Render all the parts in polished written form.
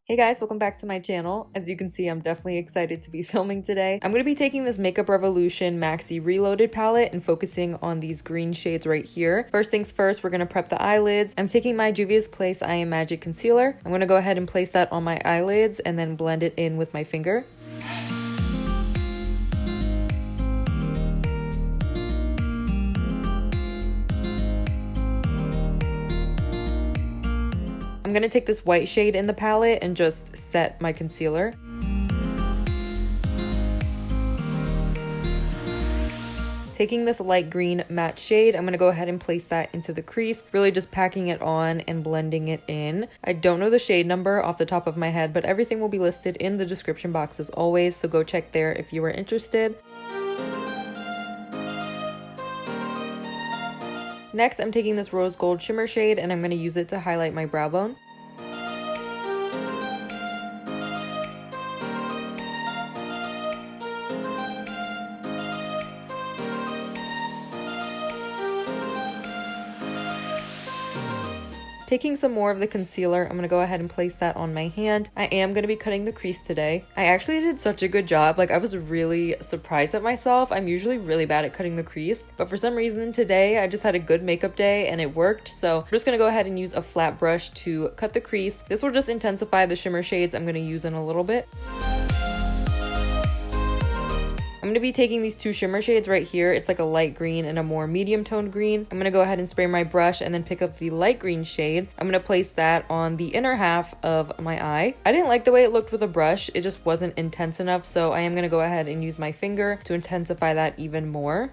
Hey guys, welcome back to my channel. As you can see, I'm definitely excited to be filming today. I'm going to be taking this Makeup Revolution Maxi Reloaded palette and focusing on these green shades right here. First things first, we're going to prep the eyelids. I'm taking my Juvia's Place I Am Magic Concealer. I'm going to go ahead and place that on my eyelids and then blend it in with my finger. I'm going to take this white shade in the palette and just set my concealer. Taking this light green matte shade, I'm going to go ahead and place that into the crease, really just packing it on and blending it in. I don't know the shade number off the top of my head, but everything will be listed in the description box as always, so go check there if you are interested. Next, I'm taking this rose gold shimmer shade and I'm going to use it to highlight my brow bone. Taking some more of the concealer, I'm going to go ahead and place that on my hand. I am going to be cutting the crease today. I actually did such a good job. Like, I was really surprised at myself. I'm usually really bad at cutting the crease, but for some reason today I just had a good makeup day and it worked. So I'm just going to go ahead and use a flat brush to cut the crease. This will just intensify the shimmer shades I'm going to use in a little bit. I'm going to be taking these two shimmer shades right here. It's like a light green and a more medium toned green. I'm going to go ahead and spray my brush and then pick up the light green shade. I'm going to place that on the inner half of my eye. I didn't like the way it looked with a brush. It just wasn't intense enough. So I am going to go ahead and use my finger to intensify that even more.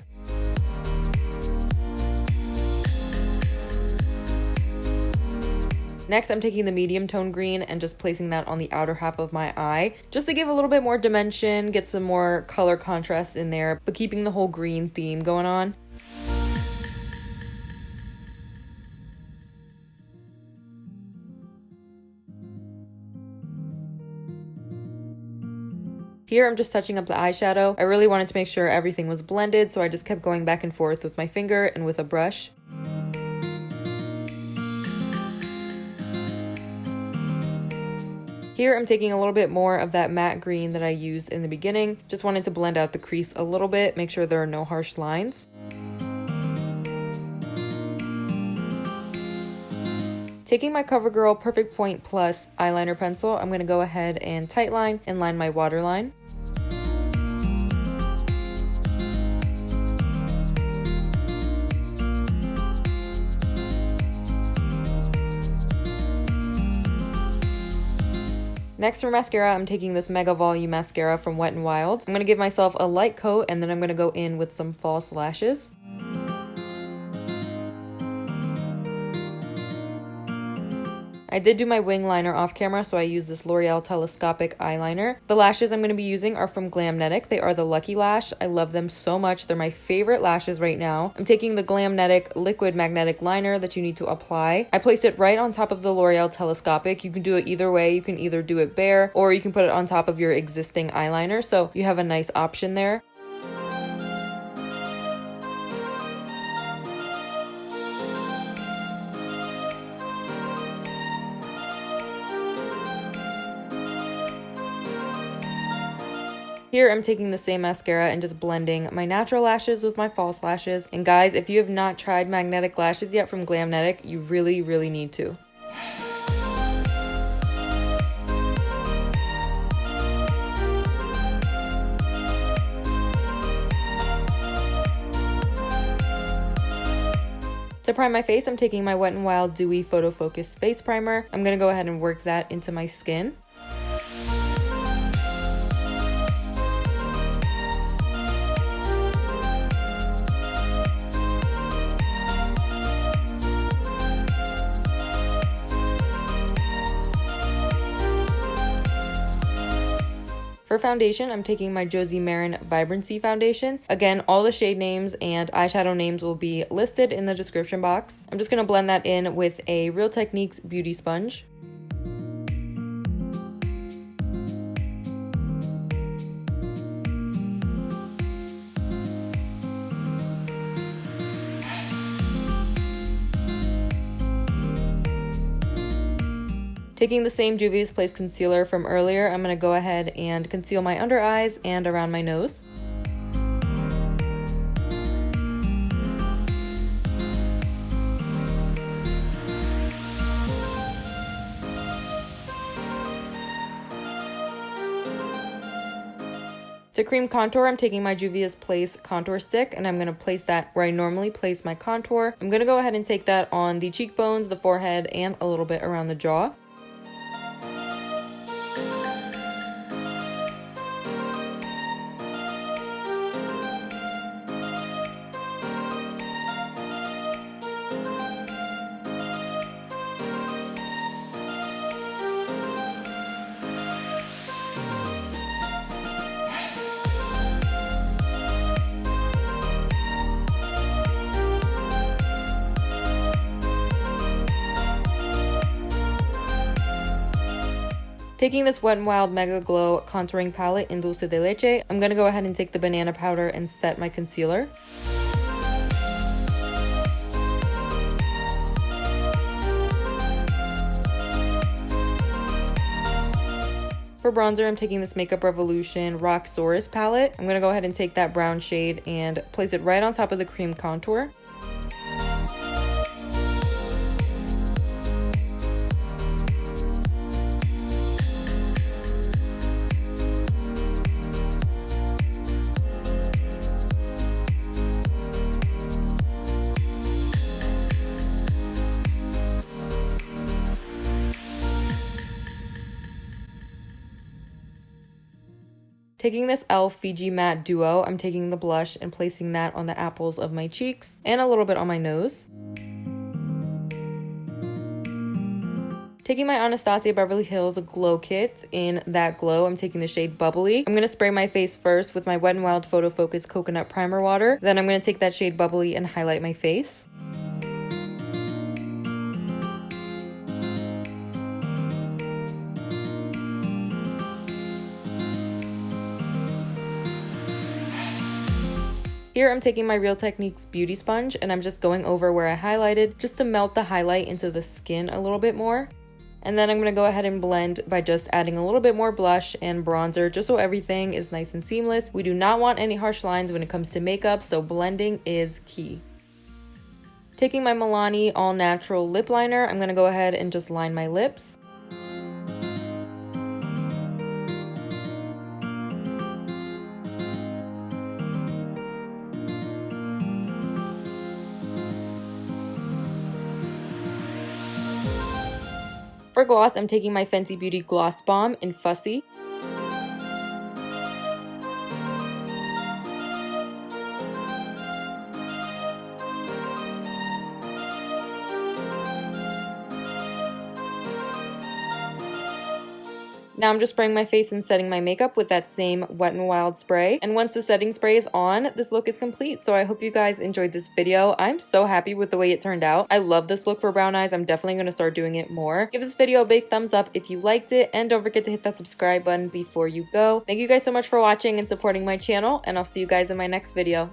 Next, I'm taking the medium tone green and just placing that on the outer half of my eye, just to give a little bit more dimension, get some more color contrast in there, but keeping the whole green theme going on. Here, I'm just touching up the eyeshadow. I really wanted to make sure everything was blended, so I just kept going back and forth with my finger and with a brush. Here, I'm taking a little bit more of that matte green that I used in the beginning. Just wanted to blend out the crease a little bit, make sure there are no harsh lines. Taking my Covergirl Perfect Point Plus eyeliner pencil, I'm going to go ahead and tightline and line my waterline. Next for mascara, I'm taking this Mega Volume Mascara from Wet n Wild. I'm going to give myself a light coat and then I'm going to go in with some false lashes. I did do my wing liner off camera, so I used this L'Oreal telescopic eyeliner. The lashes I'm going to be using are from Glamnetic. They are the Lucky Lash. I love them so much. They're my favorite lashes right now. I'm taking the Glamnetic liquid magnetic liner that you need to apply. I place it right on top of the L'Oreal telescopic. You can do it either way. You can either do it bare or you can put it on top of your existing eyeliner, so you have a nice option there. Here, I'm taking the same mascara and just blending my natural lashes with my false lashes. And guys, if you have not tried magnetic lashes yet from Glamnetic, you really, really need to. To prime my face, I'm taking my Wet n Wild Dewy Photofocus Face Primer. I'm going to go ahead and work that into my skin. For foundation, I'm taking my Josie Maran Vibrancy foundation. Again, all the shade names and eyeshadow names will be listed in the description box. I'm just going to blend that in with a Real Techniques beauty sponge. Taking the same Juvia's Place concealer from earlier, I'm going to go ahead and conceal my under eyes and around my nose. To cream contour, I'm taking my Juvia's Place contour stick and I'm going to place that where I normally place my contour. I'm going to go ahead and take that on the cheekbones, the forehead, and a little bit around the jaw. Taking this Wet n Wild Mega Glow contouring palette in Dulce de Leche, I'm going to go ahead and take the banana powder and set my concealer. For bronzer, I'm taking this Makeup Revolution Roxxsaurus palette. I'm going to go ahead and take that brown shade and place it right on top of the cream contour. Taking this e.l.f. Fiji Matte Duo, I'm taking the blush and placing that on the apples of my cheeks and a little bit on my nose. Taking my Anastasia Beverly Hills Glow Kit in That Glow, I'm taking the shade Bubbly. I'm going to spray my face first with my Wet n Wild Photofocus Coconut Primer Water. Then I'm going to take that shade Bubbly and highlight my face. Here I'm taking my Real Techniques Beauty Sponge and I'm just going over where I highlighted just to melt the highlight into the skin a little bit more. And then I'm going to go ahead and blend by just adding a little bit more blush and bronzer just so everything is nice and seamless. We do not want any harsh lines when it comes to makeup, so blending is key. Taking my Milani All Natural Lip Liner, I'm going to go ahead and just line my lips. For gloss, I'm taking my Fenty Beauty Gloss Bomb in Fussy. Now I'm just spraying my face and setting my makeup with that same Wet n Wild spray. And once the setting spray is on, this look is complete. So I hope you guys enjoyed this video. I'm so happy with the way it turned out. I love this look for brown eyes. I'm definitely going to start doing it more. Give this video a big thumbs up if you liked it. And don't forget to hit that subscribe button before you go. Thank you guys so much for watching and supporting my channel. And I'll see you guys in my next video.